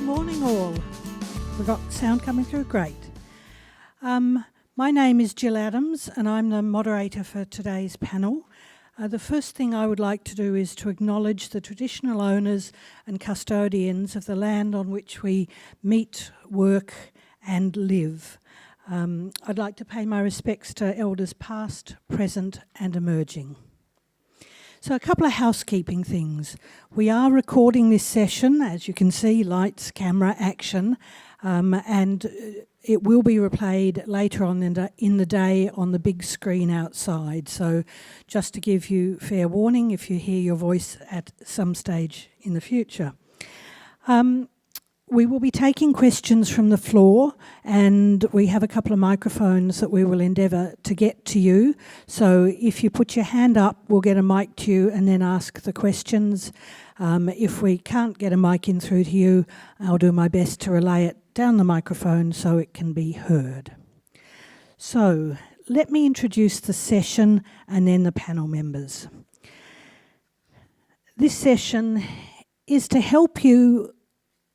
Morning all. We've got sound coming through, great. My name is Jill Adams and I'm the moderator for today's panel. The first thing I would like to do is to acknowledge the traditional owners and custodians of the land on which we meet, work and live. I'd like to pay my respects to elders past, present and emerging. So a couple of housekeeping things. We are recording this session, as you can see, lights, camera, action, and it will be replayed later on in the day on the big screen outside. So just to give you fair warning if you hear your voice at some stage in the future. We will be taking questions from the floor, and we have a couple of microphones that we will endeavour to get to you. So if you put your hand up, we'll get a mic to you and then ask the questions. If we can't get a mic in through to you, I'll do my best to relay it down the microphone so it can be heard. So let me introduce the session and then the panel members. This session is to help you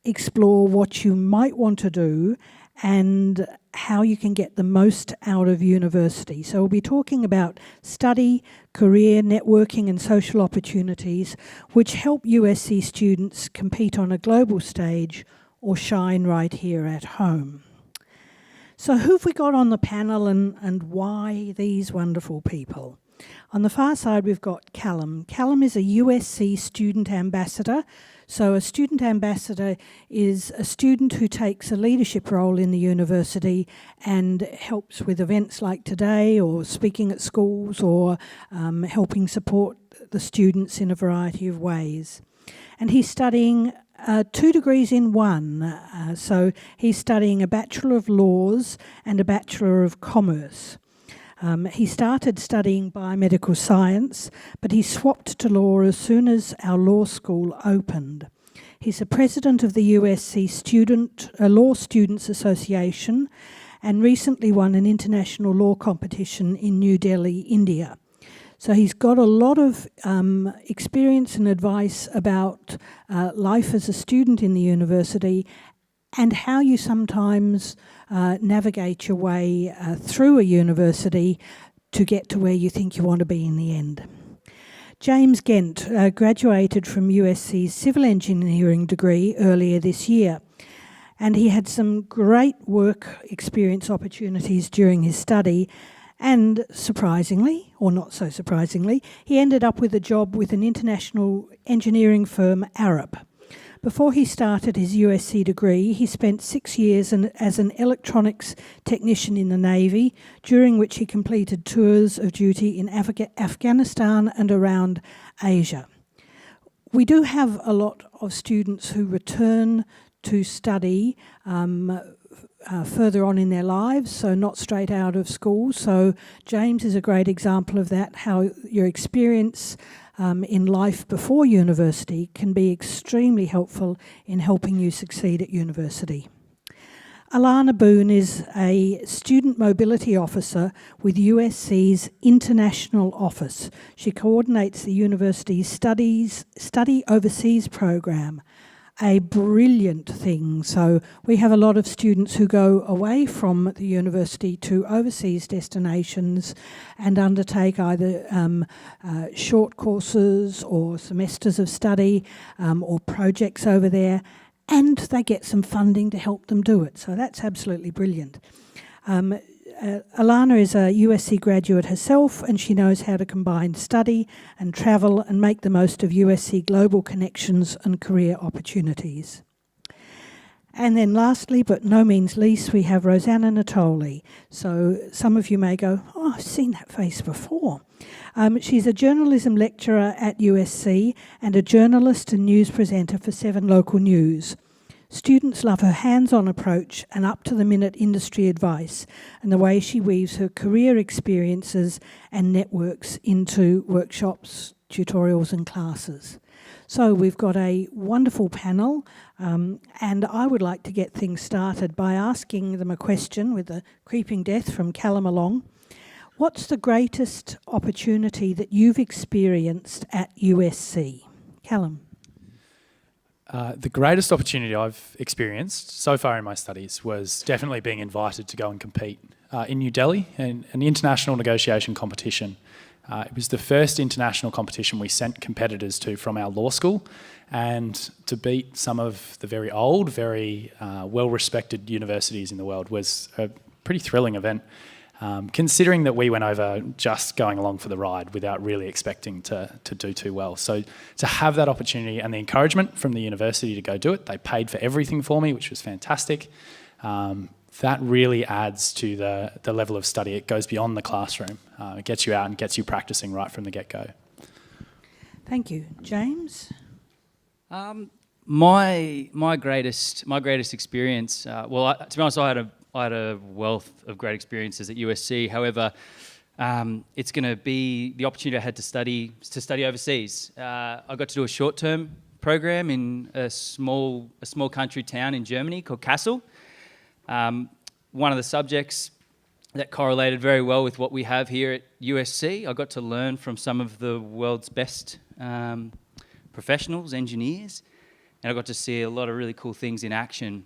explore what you might want to do and how you can get the most out of university. So we'll be talking about study, career, networking and social opportunities which help USC students compete on a global stage or shine right here at home. So who have we got on the panel and why these wonderful people? On the far side we've got Callum. Callum is a USC student ambassador. So a student ambassador is a student who takes a leadership role in the university and helps with events like today or speaking at schools or helping support the students in a variety of ways. And he's studying 2 degrees in one. So he's studying a Bachelor of Laws and a Bachelor of Commerce. He started studying biomedical science, but he swapped to law as soon as our law school opened. He's the president of the USC Law Students Association and recently won an international law competition in New Delhi, India. So he's got a lot of experience and advice about life as a student in the university and how you sometimes navigate your way through a university to get to where you think you want to be in the end. James Gent graduated from USC's civil engineering degree earlier this year, and he had some great work experience opportunities during his study, and surprisingly, or not so surprisingly, he ended up with a job with an international engineering firm, Arup. Before he started his USC degree, he spent 6 years as an electronics technician in the Navy, during which he completed tours of duty in Afghanistan and around Asia. We do have a lot of students who return to study further on in their lives, so not straight out of school. So James is a great example of that, how your experience in life before university can be extremely helpful in helping you succeed at university. Alana Boone is a student mobility officer with USC's International Office. She coordinates the university's study overseas program. A brilliant thing. So we have a lot of students who go away from the university to overseas destinations and undertake either short courses or semesters of study or projects over there, and they get some funding to help them do it. So that's absolutely brilliant. Alana is a USC graduate herself, and she knows how to combine study and travel and make the most of USC global connections and career opportunities. And then lastly, but no means least, we have Rosanna Natoli. So some of you may go, oh, I've seen that face before. She's a journalism lecturer at USC and a journalist and news presenter for 7 Local News. Students love her hands-on approach and up-to-the-minute industry advice and the way she weaves her career experiences and networks into workshops, tutorials and classes. So we've got a wonderful panel and I would like to get things started by asking them a question with a creeping death from Callum along. What's the greatest opportunity that you've experienced at USC? Callum. The greatest opportunity I've experienced so far in my studies was definitely being invited to go and compete in New Delhi in an international negotiation competition. It was the first international competition we sent competitors to from our law school, and to beat some of the very old, very well-respected universities in the world was a pretty thrilling event. Considering that we went over just going along for the ride without really expecting to do too well. So to have that opportunity and the encouragement from the university to go do it, they paid for everything for me, which was fantastic. That really adds to the level of study. It goes beyond the classroom. It gets you out and gets you practicing right from the get-go. Thank you. James? My greatest experience, to be honest, I had a wealth of great experiences at USC. However, it's going to be the opportunity I had to study overseas. I got to do a short-term program in a small country town in Germany called Kassel. One of the subjects that correlated very well with what we have here at USC. I got to learn from some of the world's best professionals, engineers, and I got to see a lot of really cool things in action.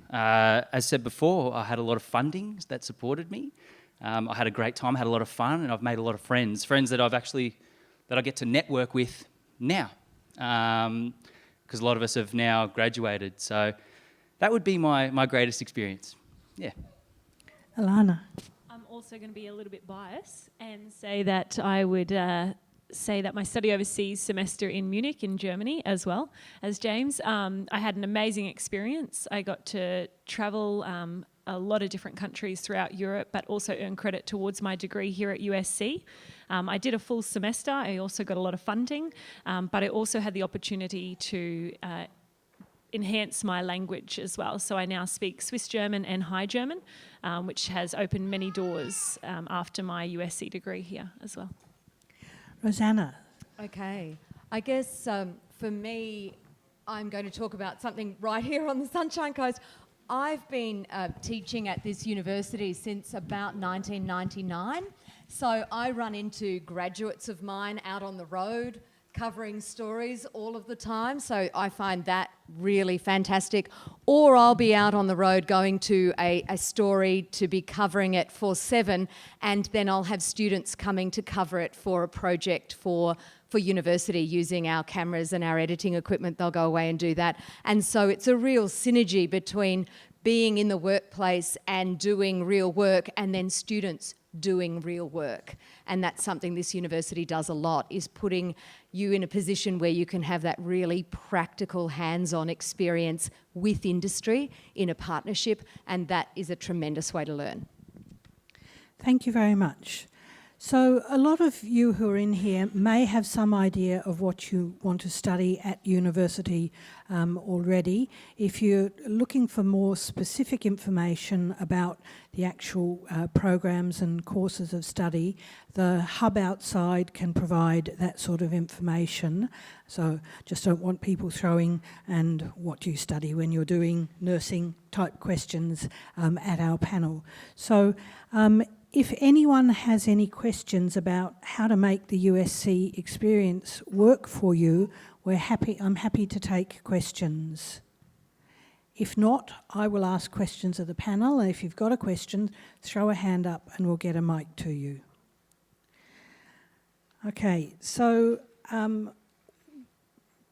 As said before, I had a lot of funding that supported me. I had a great time, had a lot of fun, and I've made a lot of friends that I get to network with now, because a lot of us have now graduated. So that would be my greatest experience. Yeah. Alana? I'm also going to be a little bit biased and say that I would say that my study overseas semester in Munich in Germany as well as James. I had an amazing experience. I got to travel a lot of different countries throughout Europe, but also earn credit towards my degree here at USC. I did a full semester. I also got a lot of funding, but I also had the opportunity to enhance my language as well. So I now speak Swiss German and High German, which has opened many doors after my USC degree here as well. Rosanna? Okay. I guess for me, I'm going to talk about something right here on the Sunshine Coast. I've been teaching at this university since about 1999. So I run into graduates of mine out on the road covering stories all of the time. So I find that really fantastic. Or I'll be out on the road going to a story to be covering it for 7, and then I'll have students coming to cover it for a project for university using our cameras and our editing equipment. They'll go away and do that. And so it's a real synergy between being in the workplace and doing real work, and then students doing real work. And that's something this university does a lot, is putting you in a position where you can have that really practical hands-on experience with industry in a partnership, and that is a tremendous way to learn. Thank you very much. So a lot of you who are in here may have some idea of what you want to study at university already. If you're looking for more specific information about the actual programs and courses of study, the hub outside can provide that sort of information. So just don't want people throwing "and what do you study" when you're doing nursing type questions at our panel. So if anyone has any questions about how to make the USC experience work for you, I'm happy to take questions. If not, I will ask questions of the panel, and if you've got a question, throw a hand up and we'll get a mic to you. Okay, so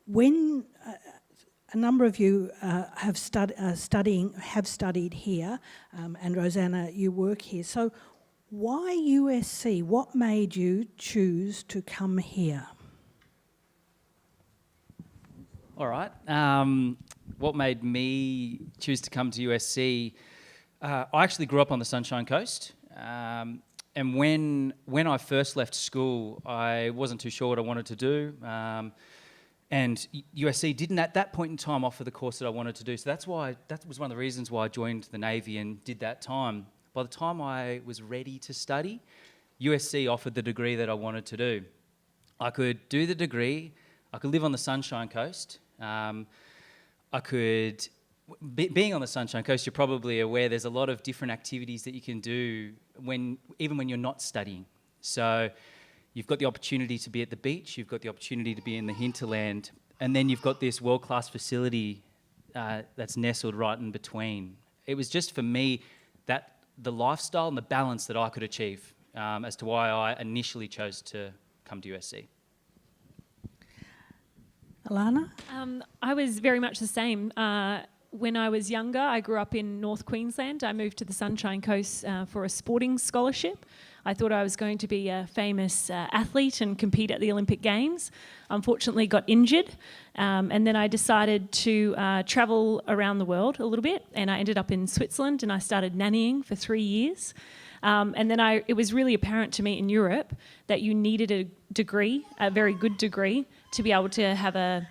when a number of you have studied here, and Rosanna, you work here. So why USC? What made you choose to come here? All right. What made me choose to come to USC? I actually grew up on the Sunshine Coast. And when I first left school, I wasn't too sure what I wanted to do. And USC didn't at that point in time offer the course that I wanted to do. So that was one of the reasons why I joined the Navy and did that time. By the time I was ready to study, USC offered the degree that I wanted to do. I could do the degree, I could live on the Sunshine Coast. Being on the Sunshine Coast, you're probably aware there's a lot of different activities that you can do even when you're not studying. So you've got the opportunity to be at the beach, you've got the opportunity to be in the hinterland, and then you've got this world-class facility that's nestled right in between. It was just for me that the lifestyle and the balance that I could achieve as to why I initially chose to come to USC. Alana? I was very much the same. When I was younger, I grew up in North Queensland. I moved to the Sunshine Coast for a sporting scholarship. I thought I was going to be a famous athlete and compete at the Olympic Games. Unfortunately, got injured, and then I decided to travel around the world a little bit, and I ended up in Switzerland, and I started nannying for 3 years. And then it was really apparent to me in Europe that you needed a degree, a very good degree, to be able to have a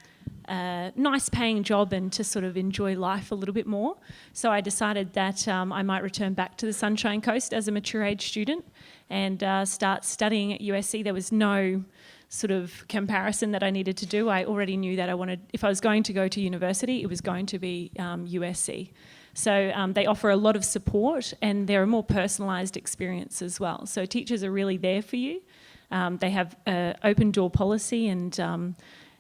nice paying job and to sort of enjoy life a little bit more. So I decided that I might return back to the Sunshine Coast as a mature age student and start studying at USC. There was no sort of comparison that I needed to do. I already knew that if I was going to go to university, it was going to be USC. So they offer a lot of support and they're a more personalised experience as well. So teachers are really there for you. They have an open door policy and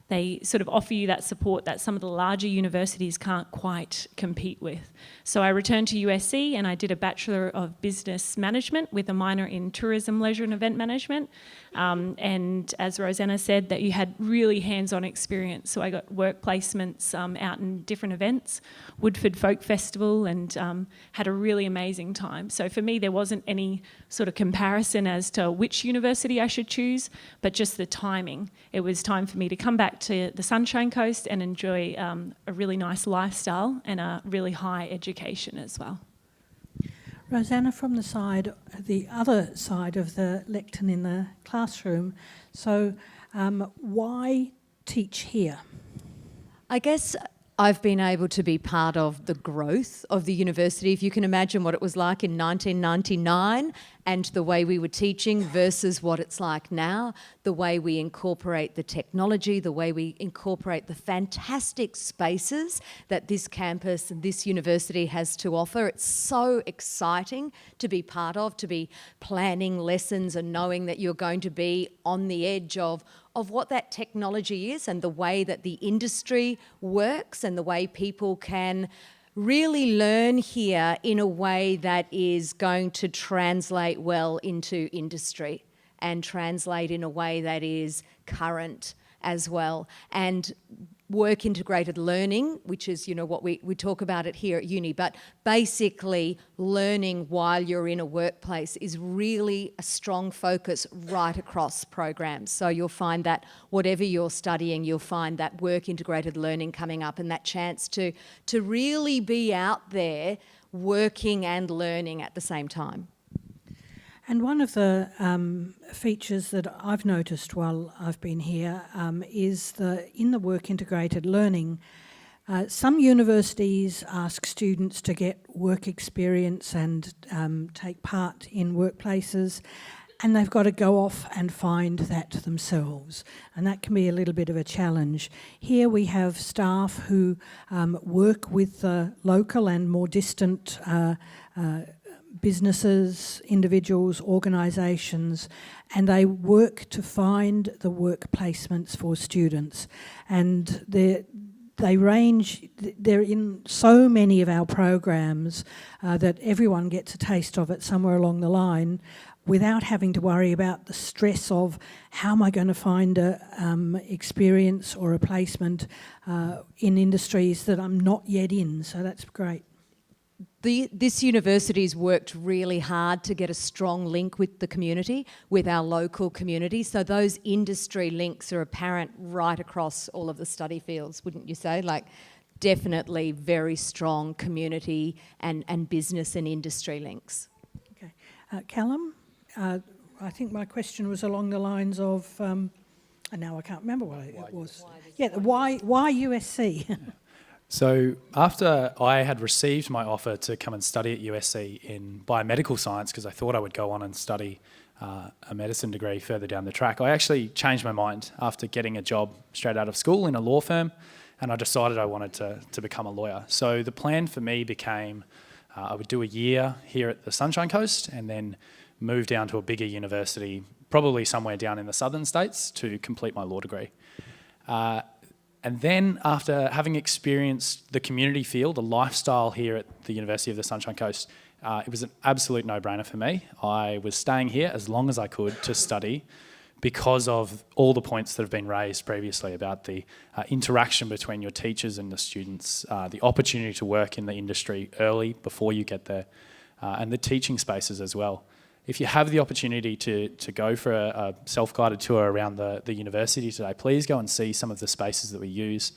they sort of offer you that support that some of the larger universities can't quite compete with. So I returned to USC and I did a Bachelor of Business Management with a minor in Tourism, Leisure and Event Management. And as Rosanna said, that you had really hands-on experience. So I got work placements out in different events, Woodford Folk Festival, and had a really amazing time. So for me, there wasn't any sort of comparison as to which university I should choose, but just the timing. It was time for me to come back to the Sunshine Coast and enjoy a really nice lifestyle and a really high education as well. Rosanna, from the other side of the lectern in the classroom, so why teach here? I guess I've been able to be part of the growth of the university. If you can imagine what it was like in 1999 and the way we were teaching versus what it's like now, the way we incorporate the technology, the way we incorporate the fantastic spaces that this campus and this university has to offer. It's so exciting to be part of, to be planning lessons and knowing that you're going to be on the edge of what that technology is and the way that the industry works and the way people can really learn here in a way that is going to translate well into industry and translate in a way that is current as well. And work integrated learning, which is, what we talk about it here at uni, but basically learning while you're in a workplace is really a strong focus right across programs. So you'll find that whatever you're studying, you'll find that work integrated learning coming up and that chance to really be out there working and learning at the same time. And one of the features that I've noticed while I've been here is in the work integrated learning, some universities ask students to get work experience and take part in workplaces, and they've got to go off and find that themselves, and that can be a little bit of a challenge. Here we have staff who work with the local and more distant businesses, individuals, organisations, and they work to find the work placements for students. And they're in so many of our programs that everyone gets a taste of it somewhere along the line without having to worry about the stress of how am I going to find a experience or a placement in industries that I'm not yet in. So that's great. This university's worked really hard to get a strong link with the community, with our local community. So those industry links are apparent right across all of the study fields, wouldn't you say? Like, definitely very strong community and business and industry links. Okay. Callum, I think my question was along the lines of, and now I can't remember what it was. Why USC? So after I had received my offer to come and study at USC in biomedical science, because I thought I would go on and study a medicine degree further down the track, I actually changed my mind after getting a job straight out of school in a law firm, and I decided I wanted to become a lawyer. So the plan for me became I would do a year here at the Sunshine Coast and then move down to a bigger university, probably somewhere down in the southern states, to complete my law degree. And then after having experienced the community feel, the lifestyle here at the University of the Sunshine Coast, it was an absolute no-brainer for me. I was staying here as long as I could to study because of all the points that have been raised previously about the interaction between your teachers and the students, the opportunity to work in the industry early before you get there, and the teaching spaces as well. If you have the opportunity to go for a self-guided tour around the university today, please go and see some of the spaces that we use.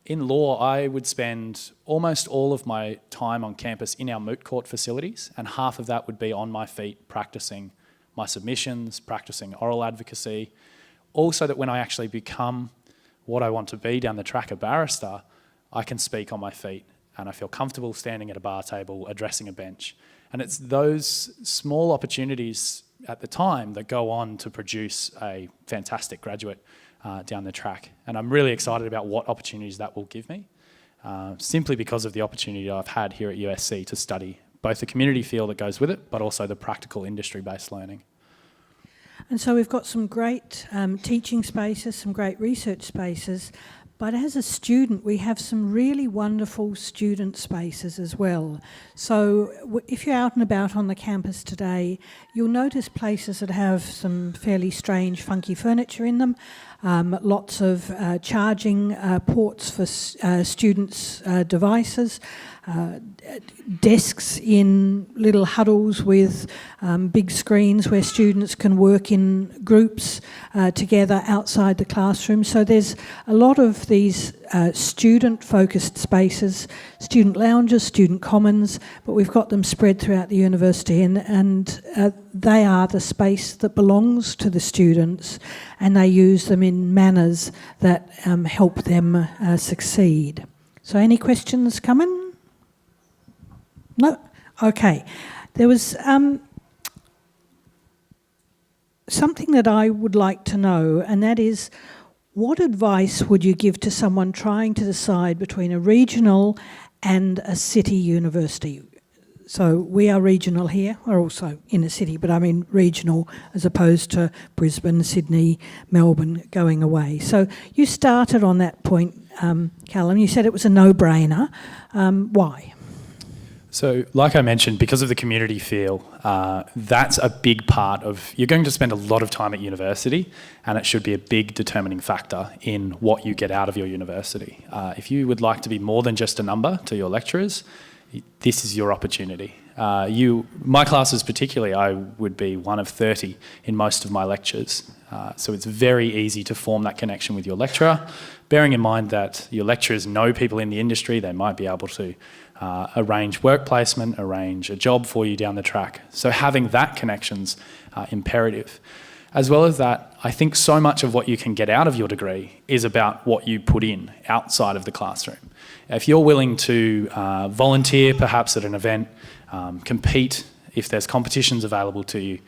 In law, I would spend almost all of my time on campus in our moot court facilities, and half of that would be on my feet practicing my submissions, practicing oral advocacy, also that when I actually become what I want to be down the track, a barrister, I can speak on my feet and I feel comfortable standing at a bar table, addressing a bench. And it's those small opportunities at the time that go on to produce a fantastic graduate down the track. And I'm really excited about what opportunities that will give me, simply because of the opportunity I've had here at USC to study both the community feel that goes with it, but also the practical industry-based learning. And so we've got some great teaching spaces, some great research spaces, but as a student, we have some really wonderful student spaces as well. So if you're out and about on the campus today, you'll notice places that have some fairly strange, funky furniture in them, lots of charging ports for students' devices, desks in little huddles with big screens where students can work in groups together outside the classroom. So there's a lot of these student-focused spaces, student lounges, student commons, but we've got them spread throughout the university, and they are the space that belongs to the students, and they use them in manners that help them succeed. So any questions coming? No? Okay. There was something that I would like to know, and that is, what advice would you give to someone trying to decide between a regional and a city university? So we are regional here, we're also in a city, but I mean regional as opposed to Brisbane, Sydney, Melbourne going away. So you started on that point, Callum. You said it was a no-brainer. Why? So, like I mentioned, because of the community feel, that's a big part of, you're going to spend a lot of time at university, and it should be a big determining factor in what you get out of your university. If you would like to be more than just a number to your lecturers, this is your opportunity. My classes particularly, I would be one of 30 in most of my lectures. So it's very easy to form that connection with your lecturer, bearing in mind that your lecturers know people in the industry. They might be able to arrange work placement, arrange a job for you down the track. So having that connection's imperative. As well as that, I think so much of what you can get out of your degree is about what you put in outside of the classroom. If you're willing to volunteer perhaps at an event, compete if there's competitions available to you,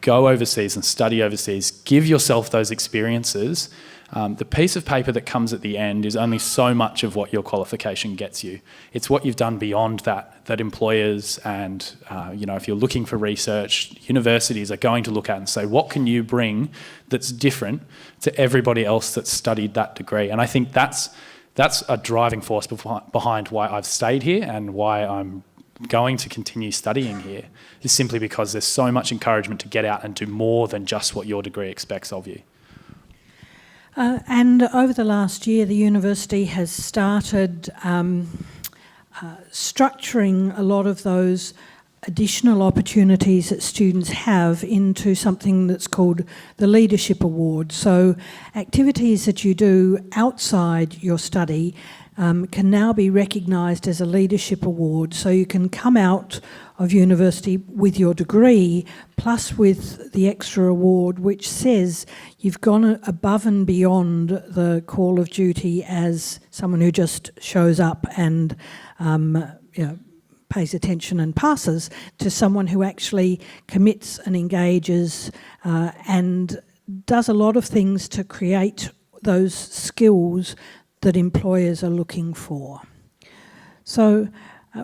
go overseas and study overseas, give yourself those experiences. The piece of paper that comes at the end is only so much of what your qualification gets you. It's what you've done beyond that employers and, if you're looking for research, universities are going to look at and say, what can you bring that's different to everybody else that's studied that degree? And I think that's a driving force behind why I've stayed here and why I'm going to continue studying here, is simply because there's so much encouragement to get out and do more than just what your degree expects of you. And over the last year, the university has started structuring a lot of those additional opportunities that students have into something that's called the Leadership Award. So activities that you do outside your study can now be recognised as a leadership award. So you can come out of university with your degree, plus with the extra award, which says you've gone above and beyond the call of duty as someone who just shows up and pays attention and passes, to someone who actually commits and engages and does a lot of things to create those skills that employers are looking for. So,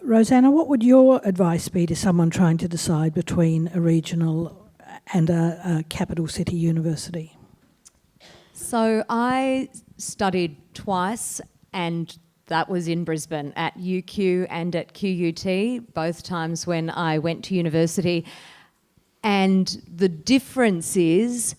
Rosanna, what would your advice be to someone trying to decide between a regional and a capital city university? So I studied twice, and that was in Brisbane at UQ and at QUT, both times when I went to university. And the difference is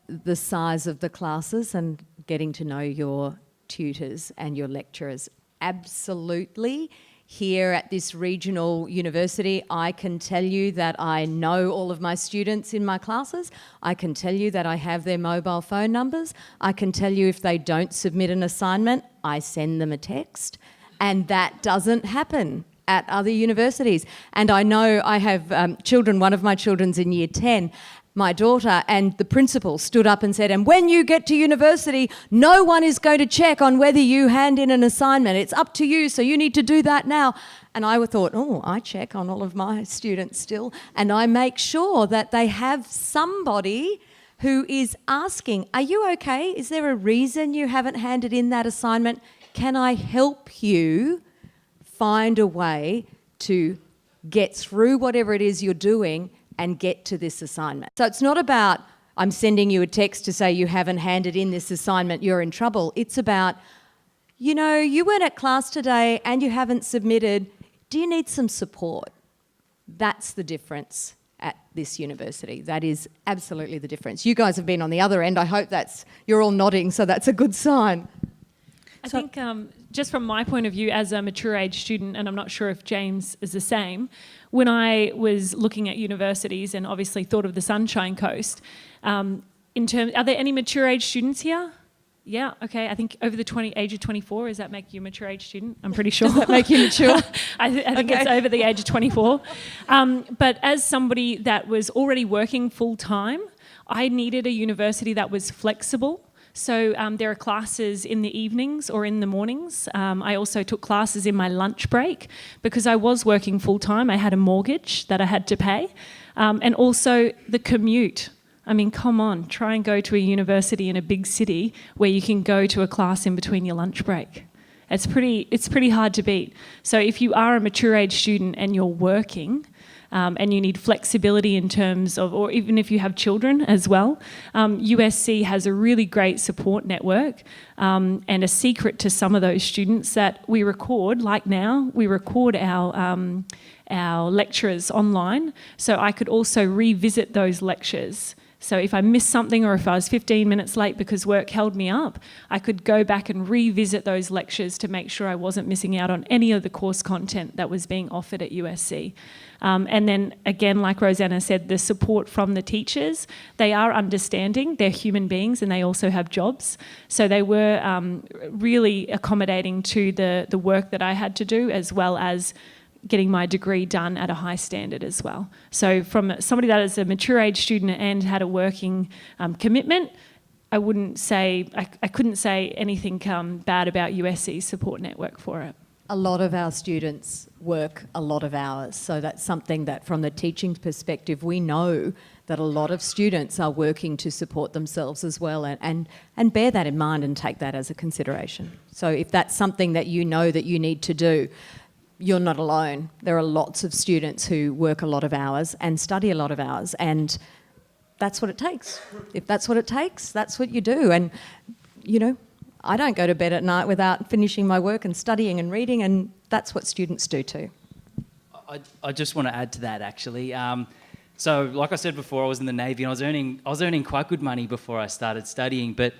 the size of the classes and getting to know your tutors and your lecturers. Absolutely. Here at this regional university, I can tell you that I know all of my students in my classes. I can tell you that I have their mobile phone numbers. I can tell you if they don't submit an assignment, I send them a text. And that doesn't happen at other universities. And I know I have children, one of my children's in year 10, my daughter, and the principal stood up and said, and when you get to university, no one is going to check on whether you hand in an assignment. It's up to you, so you need to do that now. And I thought, oh, I check on all of my students still, and I make sure that they have somebody who is asking, are you okay? Is there a reason you haven't handed in that assignment? Can I help you find a way to get through whatever it is you're doing and get to this assignment? So it's not about, I'm sending you a text to say you haven't handed in this assignment, you're in trouble. It's about, you know, you weren't at class today and you haven't submitted. Do you need some support? That's the difference at this university. That is absolutely the difference. You guys have been on the other end. I hope you're all nodding, so that's a good sign. I think just from my point of view as a mature age student, and I'm not sure if James is the same, when I was looking at universities and obviously thought of the Sunshine Coast, are there any mature age students here? Yeah, okay. I think over the age of 24, does that make you a mature age student? I'm pretty sure. Does that make you mature? I think it's over the age of 24. But as somebody that was already working full time, I needed a university that was flexible. So there are classes in the evenings or in the mornings. I also took classes in my lunch break because I was working full time. I had a mortgage that I had to pay. And also the commute. I mean, come on, try and go to a university in a big city where you can go to a class in between your lunch break. It's pretty hard to beat. So if you are a mature age student and you're working, and you need flexibility in terms of, or even if you have children as well, USC has a really great support network, and a secret to some of those students that we record, like now, we record our lectures online, so I could also revisit those lectures. So if I missed something or if I was 15 minutes late because work held me up, I could go back and revisit those lectures to make sure I wasn't missing out on any of the course content that was being offered at USC. And then again, like Rosanna said, the support from the teachers, they are understanding, they're human beings and they also have jobs. So they were really accommodating to the work that I had to do, as well as getting my degree done at a high standard as well. So from somebody that is a mature age student and had a working commitment, I couldn't say anything bad about USC's support network for it. A lot of our students work a lot of hours, so that's something that from the teaching perspective we know that a lot of students are working to support themselves as well, and bear that in mind and take that as a consideration. So if that's something that you know that you need to do, you're not alone. There are lots of students who work a lot of hours and study a lot of hours, and that's what it takes. If that's what it takes, that's what you do. And, you know, I don't go to bed at night without finishing my work and studying and reading, and that's what students do too. I just want to add to that, actually. So, like I said before, I was in the Navy and I was earning quite good money before I started studying, but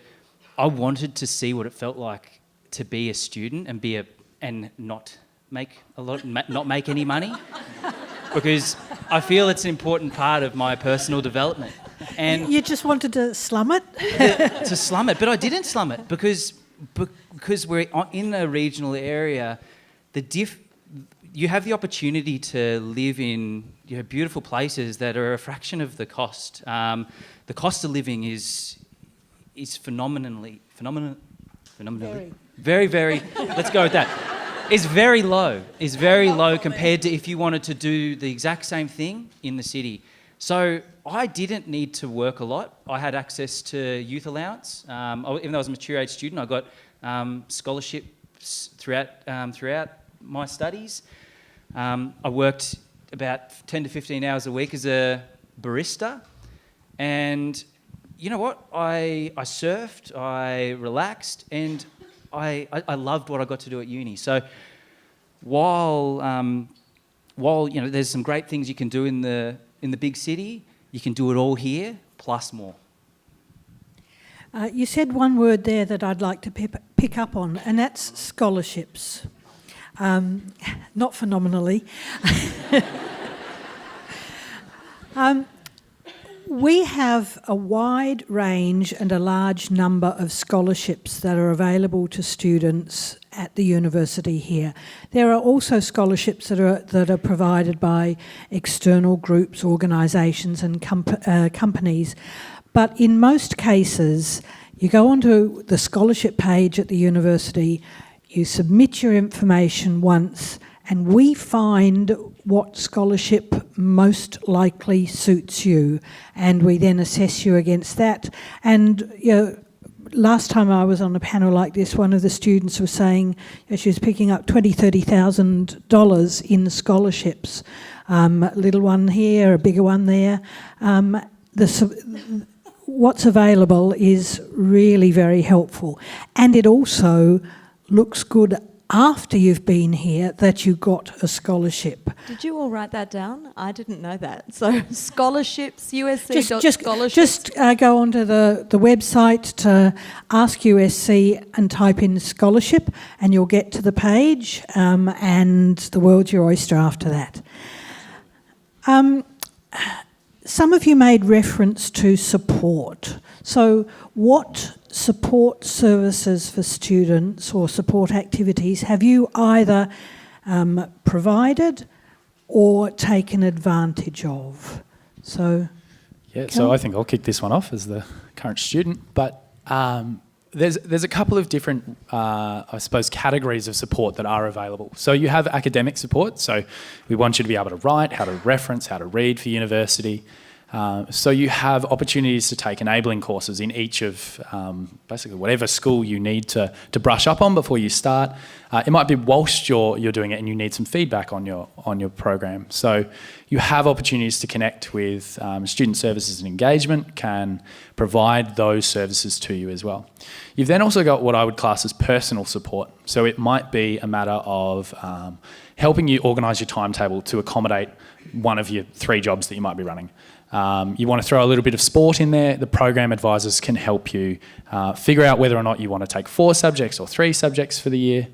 I wanted to see what it felt like to be a student and not make any money, because I feel it's an important part of my personal development. And you just wanted to slum it? To slum it, but I didn't slum it because we're in a regional area. You have the opportunity to live in beautiful places that are a fraction of the cost. The cost of living is phenomenally very. Let's go with that. Is very low. Is very low compared to if you wanted to do the exact same thing in the city. So I didn't need to work a lot. I had access to youth allowance. Even though I was a mature age student, I got scholarships throughout my studies. I worked about 10 to 15 hours a week as a barista, and you know what? I surfed, I relaxed, and I loved what I got to do at uni. So while you know there's some great things you can do in the big city, you can do it all here plus more. You said one word there that I'd like to pick up on, and that's scholarships. Not phenomenally. We have a wide range and a large number of scholarships that are available to students at the university here. There are also scholarships that are provided by external groups, organisations and companies. But in most cases, you go onto the scholarship page at the university, you submit your information once, and we find what scholarship most likely suits you, and we then assess you against that. And you know, last time I was on a panel like this, one of the students was saying she was picking up $20,000, $30,000 in scholarships. A little one here, a bigger one there. What's available is really very helpful, and it also looks good after you've been here that you got a scholarship. Did you all write that down? I didn't know that. So scholarships, USC.scholarships. Just go onto the website to Ask USC and type in scholarship, and you'll get to the page, and the world's your oyster after that. Some of you made reference to support. So what support services for students or support activities have you either provided or taken advantage of? So, so I think I'll kick this one off as the current student, but there's a couple of different, I suppose, categories of support that are available. So you have academic support, so we want you to be able to write, how to reference, how to read for university. So you have opportunities to take enabling courses in each of basically whatever school you need to brush up on before you start. It might be whilst you're doing it and you need some feedback on your program. So you have opportunities to connect with student services and engagement, can provide those services to you as well. You've then also got what I would class as personal support. So it might be a matter of helping you organise your timetable to accommodate one of your 3 jobs that you might be running. You want to throw a little bit of sport in there, the program advisors can help you figure out whether or not you want to take 4 subjects or 3 subjects for the year.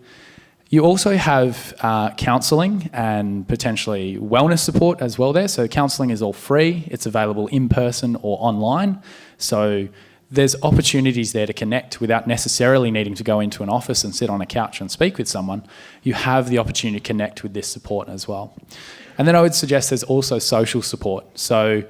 You also have counselling and potentially wellness support as well there. So counselling is all free, it's available in person or online. So there's opportunities there to connect without necessarily needing to go into an office and sit on a couch and speak with someone. You have the opportunity to connect with this support as well. And then I would suggest there's also social support. So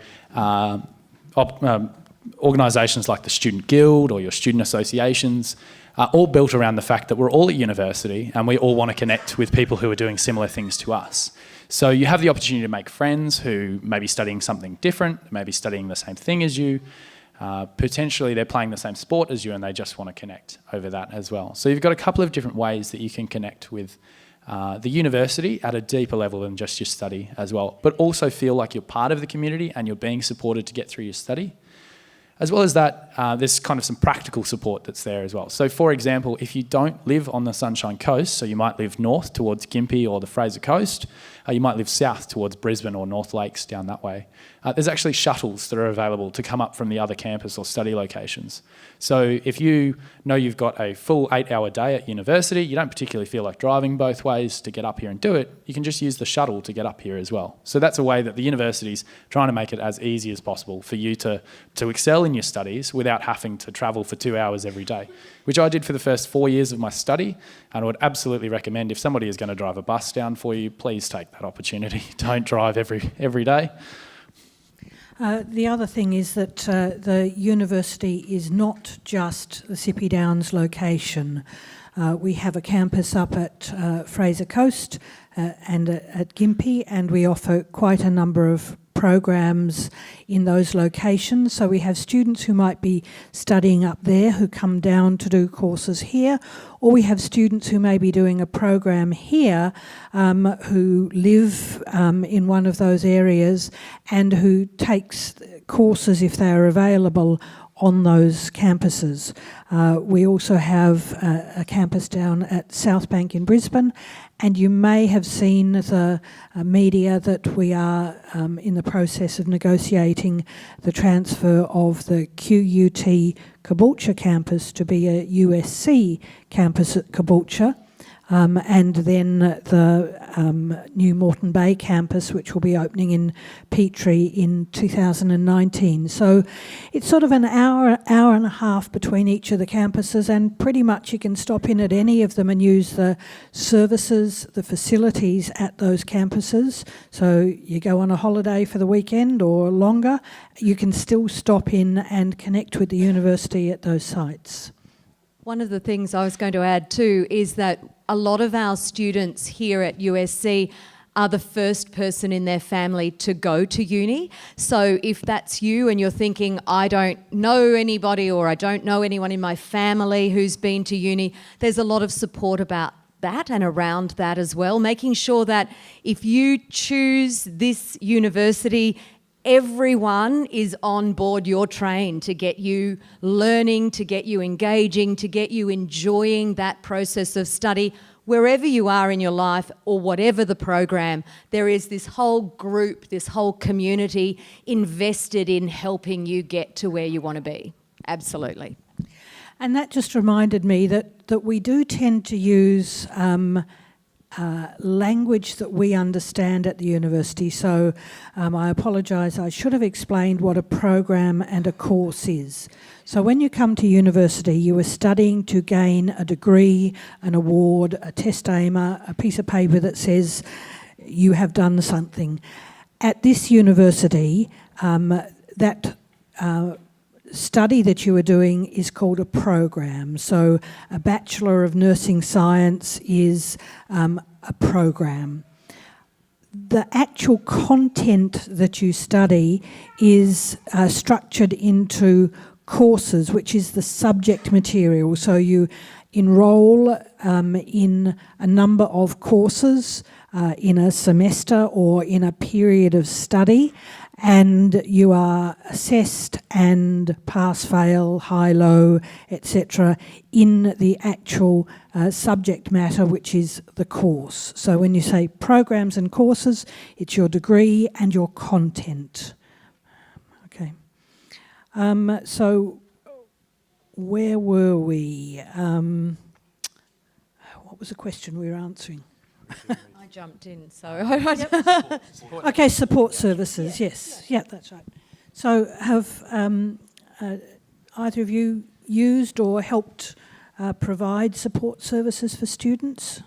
organisations like the Student Guild or your student associations are all built around the fact that we're all at university and we all want to connect with people who are doing similar things to us. So you have the opportunity to make friends who may be studying something different, maybe studying the same thing as you. Potentially they're playing the same sport as you and they just want to connect over that as well. So you've got a couple of different ways that you can connect with the university at a deeper level than just your study as well, but also feel like you're part of the community and you're being supported to get through your study. As well as that, there's kind of some practical support that's there as well. So for example, if you don't live on the Sunshine Coast, so you might live north towards Gympie or the Fraser Coast, you might live south towards Brisbane or North Lakes down that way. There's actually shuttles that are available to come up from the other campus or study locations. So if you know you've got a full 8-hour day at university, you don't particularly feel like driving both ways to get up here and do it, you can just use the shuttle to get up here as well. So that's a way that the university's trying to make it as easy as possible for you to excel in your studies without having to travel for 2 hours every day, which I did for the first 4 years of my study, and I would absolutely recommend if somebody is going to drive a bus down for you, please take that opportunity. Don't drive every day. The other thing is that the university is not just the Sippy Downs location. We have a campus up at Fraser Coast and at Gympie, and we offer quite a number of programs in those locations. So we have students who might be studying up there who come down to do courses here, or we have students who may be doing a program here who live in one of those areas and who takes courses, if they are available, on those campuses. We also have a campus down at South Bank in Brisbane, and you may have seen the media that we are in the process of negotiating the transfer of the QUT Caboolture campus to be a USC campus at Caboolture. And then the new Moreton Bay campus, which will be opening in Petrie in 2019. So it's sort of an hour and a half between each of the campuses, and pretty much you can stop in at any of them and use the services, the facilities at those campuses. So you go on a holiday for the weekend or longer, you can still stop in and connect with the university at those sites. One of the things I was going to add too is that a lot of our students here at USC are the first person in their family to go to uni. So if that's you and you're thinking, I don't know anybody or I don't know anyone in my family who's been to uni, there's a lot of support about that and around that as well, making sure that if you choose this university, everyone is on board your train to get you learning, to get you engaging, to get you enjoying that process of study. Wherever you are in your life or whatever the program, there is this whole group, this whole community invested in helping you get to where you want to be. Absolutely. And that just reminded me that we do tend to use language that we understand at the university. So I apologise, I should have explained what a program and a course is. So when you come to university, you are studying to gain a degree, an award, a testamer, a piece of paper that says you have done something. At this university, that study that you are doing is called a program. So a Bachelor of Nursing Science is a program. The actual content that you study is structured into courses, which is the subject material. So you enrol in a number of courses in a semester or in a period of study, and you are assessed and pass, fail, high, low, etc. in the actual subject matter, which is the course. So when you say programs and courses, it's your degree and your content. Okay. So where were we? What was the question we were answering? I jumped in, so... Okay, support services, yes. Yeah, that's right. So have either of you used or helped provide support services for students?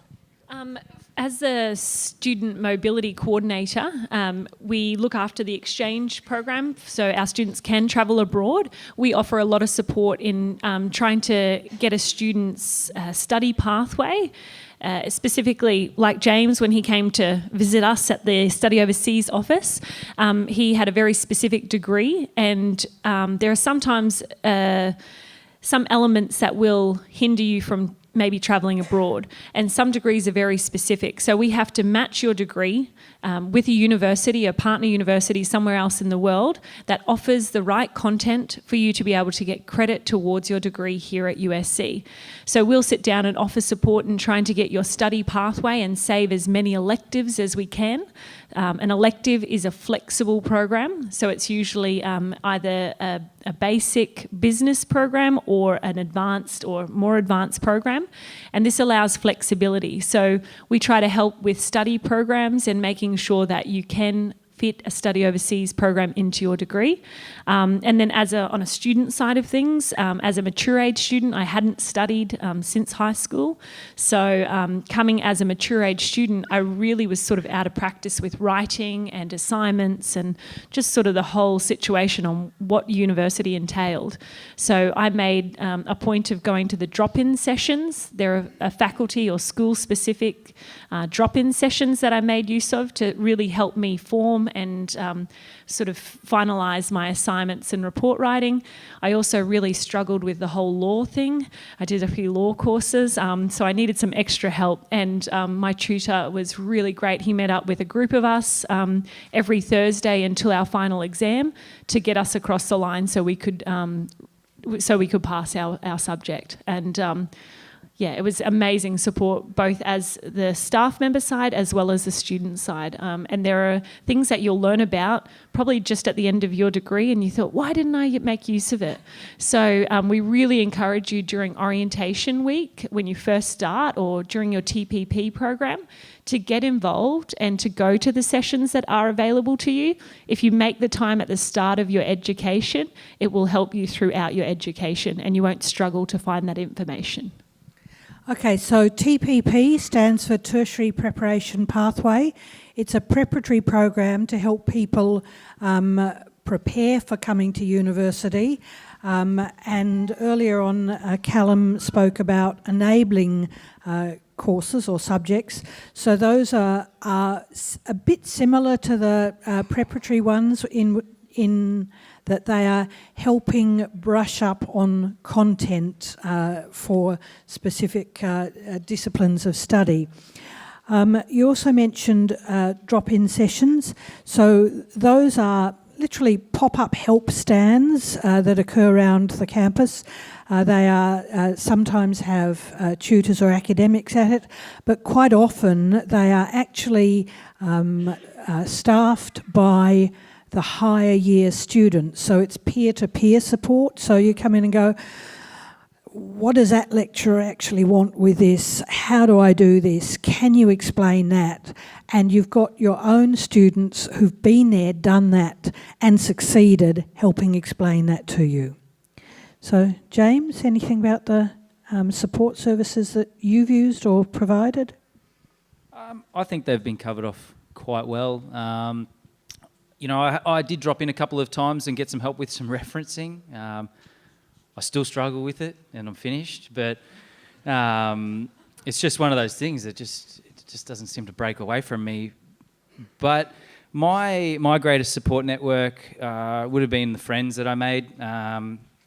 As a student mobility coordinator, we look after the exchange program, so our students can travel abroad. We offer a lot of support in trying to get a student's study pathway. Specifically, like James, when he came to visit us at the Study Overseas office, he had a very specific degree, and there are sometimes some elements that will hinder you from maybe travelling abroad, and some degrees are very specific. So we have to match your degree with a university, a partner university somewhere else in the world that offers the right content for you to be able to get credit towards your degree here at USC. So we'll sit down and offer support in trying to get your study pathway and save as many electives as we can. An elective is a flexible program, so it's usually either a basic business program or an advanced or more advanced program, and this allows flexibility. So we try to help with study programs and making sure that you can fit a study overseas program into your degree. And then on a student side of things, as a mature age student, I hadn't studied since high school. So coming as a mature age student, I really was sort of out of practice with writing and assignments and just sort of the whole situation on what university entailed. So I made a point of going to the drop-in sessions. There are faculty or school-specific drop-in sessions that I made use of to really help me form and sort of finalise my assignments and report writing. I also really struggled with the whole law thing. I did a few law courses, so I needed some extra help, and my tutor was really great. He met up with a group of us every Thursday until our final exam to get us across the line so we could so we could pass our subject. And yeah, it was amazing support, both as the staff member side as well as the student side. And there are things that you'll learn about probably just at the end of your degree, and you thought, why didn't I make use of it? So we really encourage you during orientation week, when you first start, or during your TPP program, to get involved and to go to the sessions that are available to you. If you make the time at the start of your education, it will help you throughout your education, and you won't struggle to find that information. Okay, so TPP stands for Tertiary Preparation Pathway. It's a preparatory program to help people prepare for coming to university. And earlier on, Callum spoke about enabling courses or subjects. So those are a bit similar to the preparatory ones in that they are helping brush up on content for specific disciplines of study. You also mentioned drop-in sessions. So those are literally pop-up help stands that occur around the campus. They are sometimes have tutors or academics at it, but quite often they are actually staffed by the higher year students. So it's peer-to-peer support. So you come in and go, what does that lecturer actually want with this? How do I do this? Can you explain that? And you've got your own students who've been there, done that, and succeeded, helping explain that to you. So, James, anything about the support services that you've used or provided? I think they've been covered off quite well. You know, I did drop in a couple of times and get some help with some referencing. I still struggle with it, and I'm finished. But it's just one of those things that it just doesn't seem to break away from me. But my greatest support network would have been the friends that I made.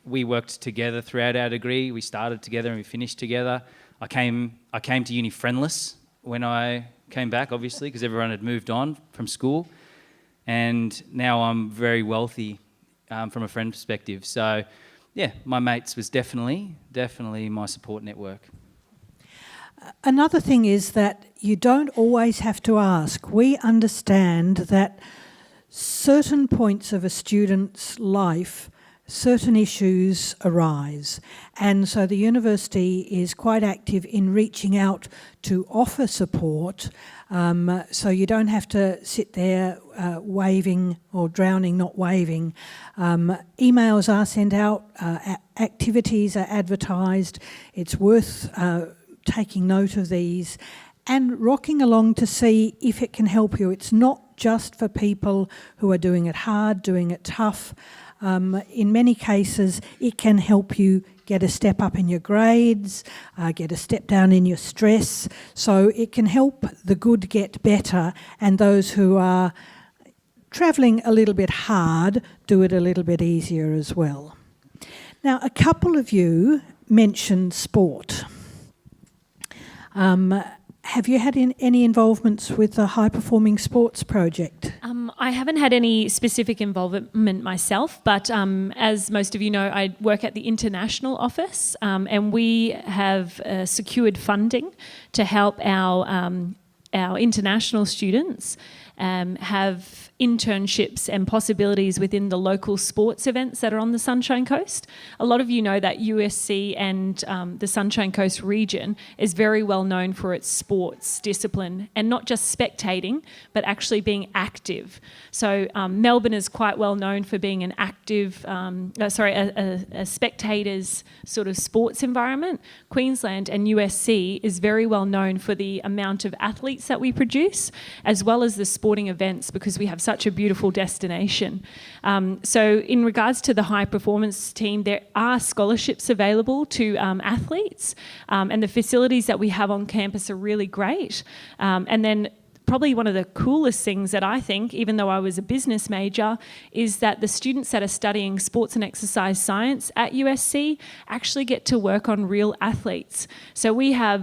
We worked together throughout our degree. We started together and we finished together. I came to uni friendless when I came back, obviously, because everyone had moved on from school. And now I'm very wealthy from a friend perspective. So, yeah, my mates was definitely my support network. Another thing is that you don't always have to ask. We understand that certain points of a student's life, certain issues arise. And so the university is quite active in reaching out to offer support. So you don't have to sit there waving or drowning, not waving. Emails are sent out, activities are advertised. It's worth taking note of these and rocking along to see if it can help you. It's not just for people who are doing it hard, doing it tough. In many cases, it can help you get a step up in your grades, get a step down in your stress. So it can help the good get better, and those who are travelling a little bit hard do it a little bit easier as well. Now, a couple of you mentioned sport. Have you had any involvements with the High Performing Sports Project? I haven't had any specific involvement myself, but as most of you know, I work at the international office, and we have secured funding to help our international students have internships and possibilities within the local sports events that are on the Sunshine Coast. A lot of you know that USC and the Sunshine Coast region is very well known for its sports discipline, and not just spectating, but actually being active. So Melbourne is quite well known for being an active, a spectators sort of sports environment. Queensland and USC is very well known for the amount of athletes that we produce, as well as the sporting events, because we have such a beautiful destination. So in regards to the high performance team, there are scholarships available to athletes, and the facilities that we have on campus are really great. And then probably one of the coolest things that I think, even though I was a business major, is that the students that are studying sports and exercise science at USC actually get to work on real athletes. So we have,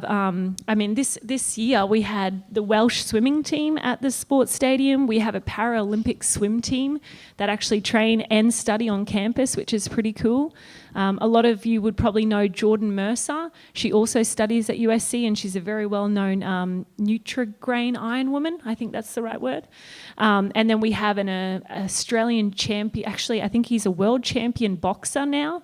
this year we had the Welsh swimming team at the sports stadium. We have a Paralympic swim team that actually train and study on campus, which is pretty cool. A lot of you would probably know Jordan Mercer. She also studies at USC, and she's a very well-known Nutrigrain Iron woman. I think that's the right word. And then we have an Australian champion. Actually, I think he's a world champion boxer now.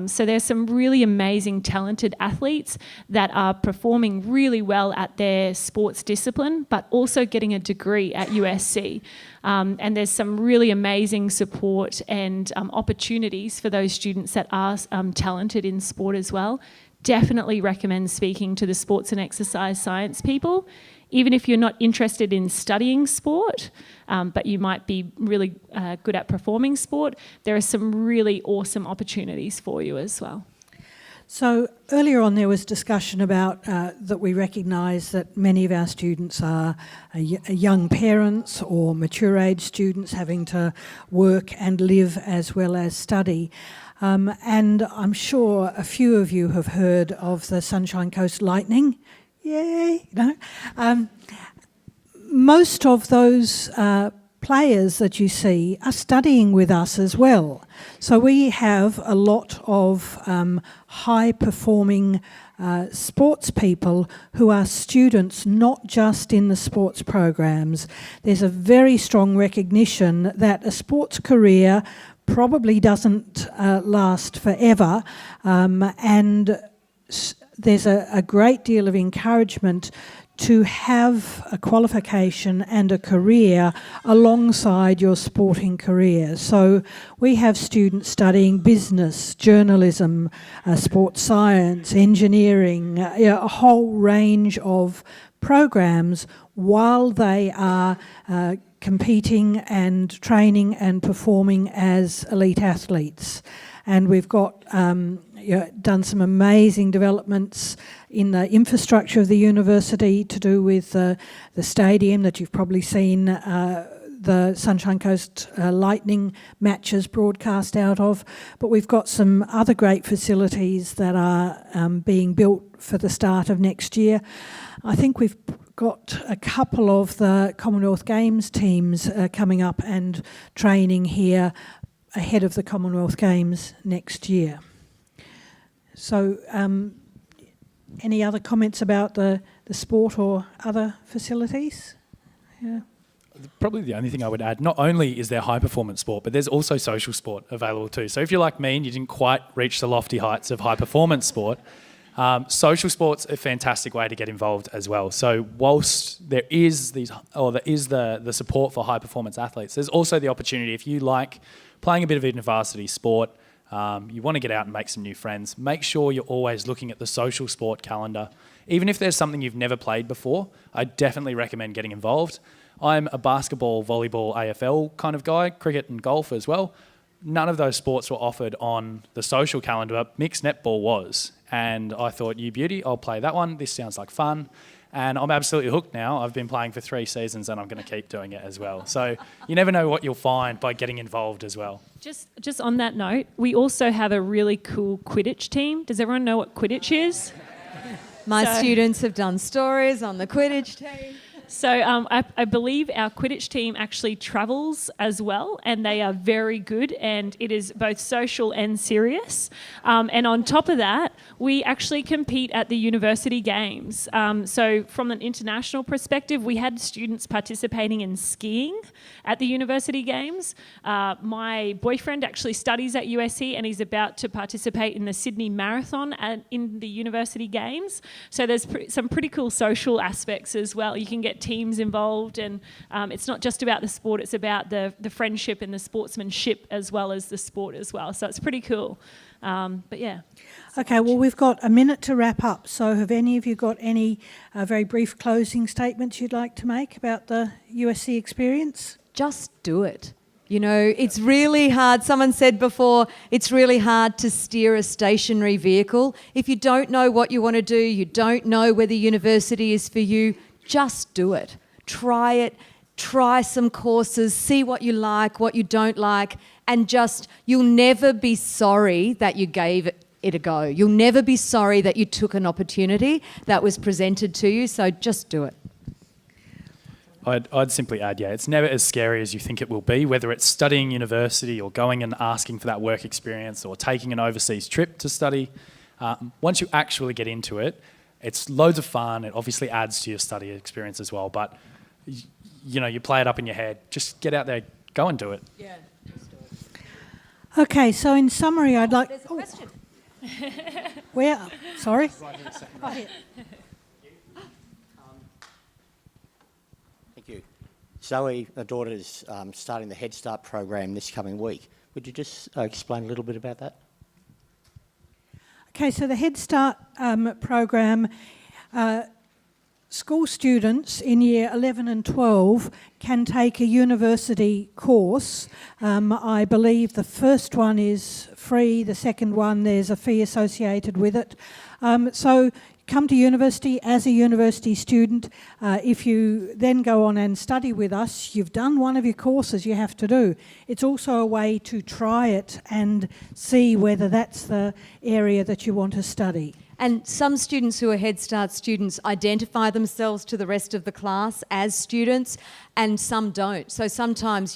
So there's some really amazing, talented athletes that are performing really well at their sports discipline, but also getting a degree at USC. And there's some really amazing support and opportunities for those students that are talented in sport as well. Definitely recommend speaking to the sports and exercise science people, even if you're not interested in studying sport, but you might be really good at performing sport. There are some really awesome opportunities for you as well. So earlier on there was discussion about that we recognise that many of our students are young parents or mature age students having to work and live as well as study. And I'm sure a few of you have heard of the Sunshine Coast Lightning. Yay! Most of those players that you see are studying with us as well. So we have a lot of high-performing sports people who are students, not just in the sports programs. There's a very strong recognition that a sports career probably doesn't last forever, and there's a great deal of encouragement to have a qualification and a career alongside your sporting career. So we have students studying business, journalism, sports science, engineering, a whole range of programs while they are competing and training and performing as elite athletes. And we've got done some amazing developments in the infrastructure of the university to do with the stadium that you've probably seen the Sunshine Coast Lightning matches broadcast out of. But we've got some other great facilities that are being built for the start of next year. I think we've got a couple of the Commonwealth Games teams coming up and training here ahead of the Commonwealth Games next year. So any other comments about the sport or other facilities? Yeah. Probably the only thing I would add, not only is there high performance sport, but there's also social sport available too. So if you're like me and you didn't quite reach the lofty heights of high performance sport, social sport's a fantastic way to get involved as well. So whilst there is the support for high performance athletes, there's also the opportunity, if you like playing a bit of university sport, you want to get out and make some new friends, make sure you're always looking at the social sport calendar. Even if there's something you've never played before, I definitely recommend getting involved. I'm a basketball, volleyball, AFL kind of guy, cricket and golf as well. None of those sports were offered on the social calendar, but mixed netball was. And I thought, you beauty, I'll play that one. This sounds like fun. And I'm absolutely hooked now. I've been playing for 3 seasons and I'm going to keep doing it as well. So you never know what you'll find by getting involved as well. Just on that note, we also have a really cool Quidditch team. Does everyone know what Quidditch is? My students have done stories on the Quidditch team. So I believe our Quidditch team actually travels as well, and they are very good, and it is both social and serious. And on top of that, we actually compete at the university games. So from an international perspective, we had students participating in skiing at the university games. My boyfriend actually studies at USC, and he's about to participate in the Sydney Marathon in the university games. So there's some pretty cool social aspects as well. You can get teams involved, and it's not just about the sport, it's about the friendship and the sportsmanship as well as the sport as well. So it's pretty cool. But yeah. Okay, well, we've got a minute to wrap up. So have any of you got any very brief closing statements you'd like to make about the USC experience? Just do it. You know, it's really hard. Someone said before, it's really hard to steer a stationary vehicle. If you don't know what you want to do, you don't know where the university is for you, just do it. Try some courses, see what you like, what you don't like, and you'll never be sorry that you gave it a go. You'll never be sorry that you took an opportunity that was presented to you, so just do it. I'd simply add, it's never as scary as you think it will be, whether it's studying university or going and asking for that work experience or taking an overseas trip to study. Once you actually get into it, it's loads of fun. It obviously adds to your study experience as well, but you play it up in your head. Just get out there, go and do it. Yeah, just do it. Okay, so in summary, I'd like... There's a question. Where? Sorry? Right here. Thank you. Zoe, our daughter, is starting the Head Start program this coming week. Would you just explain a little bit about that? Okay, so the Head Start program, school students in year 11 and 12 can take a university course. I believe the first one is free, the second one there's a fee associated with it. So come to university as a university student. If you then go on and study with us, you've done one of your courses you have to do. It's also a way to try it and see whether that's the area that you want to study. And some students who are Head Start students identify themselves to the rest of the class as students, and some don't. So sometimes,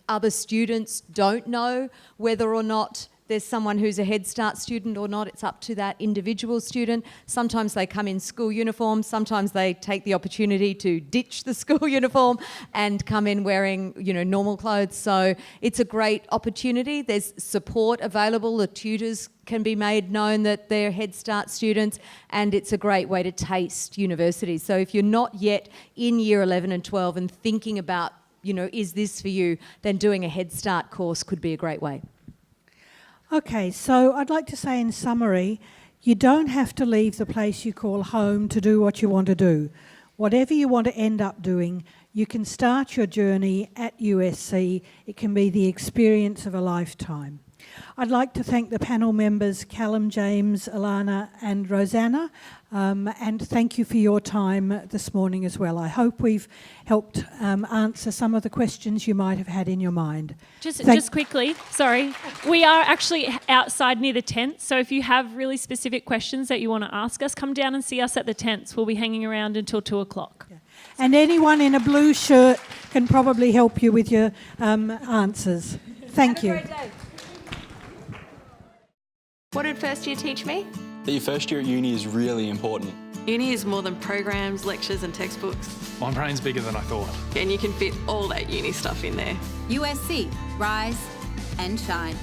other students don't know whether or not there's someone who's a Head Start student or not. It's up to that individual student. Sometimes they come in school uniform. Sometimes they take the opportunity to ditch the school uniform and come in wearing, normal clothes. So it's a great opportunity. There's support available. The tutors can be made known that they're Head Start students, and it's a great way to taste university. So if you're not yet in year 11 and 12 and thinking about, is this for you, then doing a Head Start course could be a great way. Okay, so I'd like to say in summary, you don't have to leave the place you call home to do what you want to do. Whatever you want to end up doing, you can start your journey at USC. It can be the experience of a lifetime. I'd like to thank the panel members, Callum, James, Alana and Rosanna, and thank you for your time this morning as well. I hope we've helped answer some of the questions you might have had in your mind. Just quickly, sorry. We are actually outside near the tents, so if you have really specific questions that you want to ask us, come down and see us at the tents. We'll be hanging around until 2 o'clock. Yeah. And anyone in a blue shirt can probably help you with your answers. Thank you. Have a great day. What did first year teach me? That your first year at uni is really important. Uni is more than programs, lectures and textbooks. My brain's bigger than I thought. And you can fit all that uni stuff in there. USC, rise and shine.